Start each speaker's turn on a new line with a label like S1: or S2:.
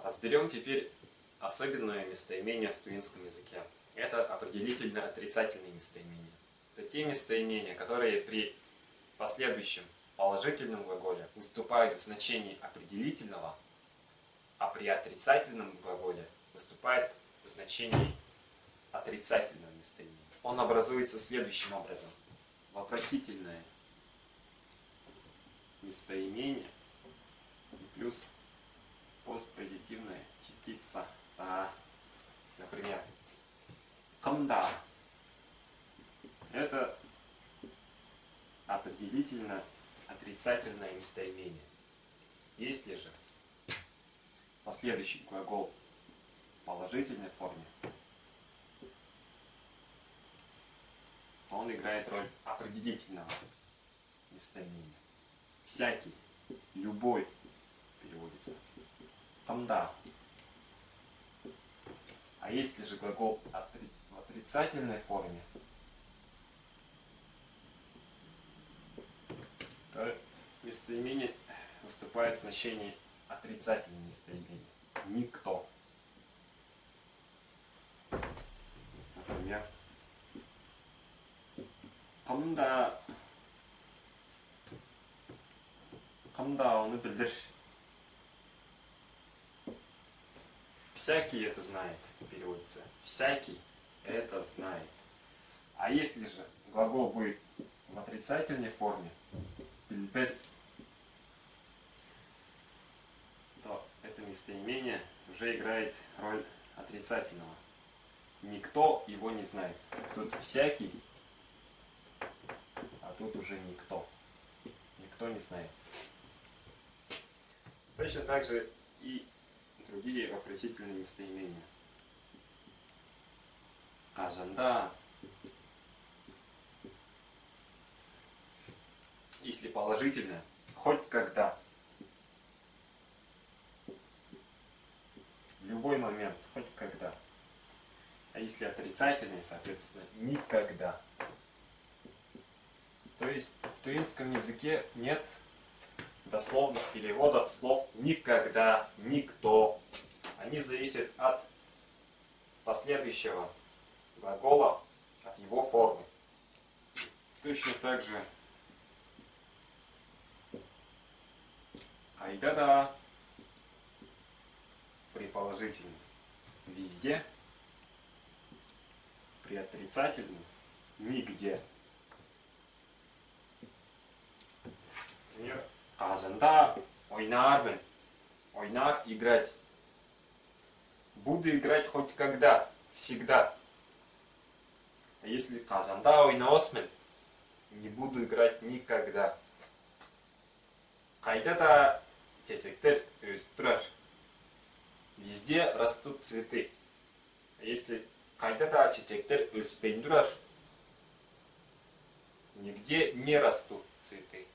S1: Разберем теперь особенное местоимение в тувинском языке. Это определительно-отрицательные местоимения. Такие местоимения, которые при последующем положительном глаголе выступают в значении определительного, а при отрицательном глаголе выступает в значении отрицательного местоимения. Он образуется следующим образом. Вопросительное местоимение плюс постпозитивная частица «да». Например, «камда» – это определительно отрицательное местоимение. Если же последующий глагол в положительной форме, то он играет роль определительного местоимения. Всякий, любой переводится «камда». А если же глагол в отрицательной форме, то местоимение выступает в значении отрицательного местоимения. Никто. Например, «камда». «Камда» он bildir. Всякий это знает, переводится. Всякий это знает. А если же глагол будет в отрицательной форме, без, то это местоимение уже играет роль отрицательного. Никто его не знает. Тут всякий, а тут уже никто. Никто не знает. Точно так же и другие вопросительные местоимения. Кажанда. Если положительное, хоть когда. В любой момент, хоть когда. А если отрицательное, соответственно, никогда. То есть в тувинском языке нет дословных переводов слов «никогда», «никто». Они зависят от последующего глагола, от его формы. Точно так же «айдада» при положительном «везде», при отрицательном «нигде». Например, «Кажанда ойнармен». Ойнар – играть. Буду играть хоть когда, всегда. А если «кажанда ойнаосмен», не буду играть никогда. «Кайдада чечектер өсіп тұрар». Везде растут цветы. А если «кайдада чечектер өспей тұрар», нигде не растут цветы.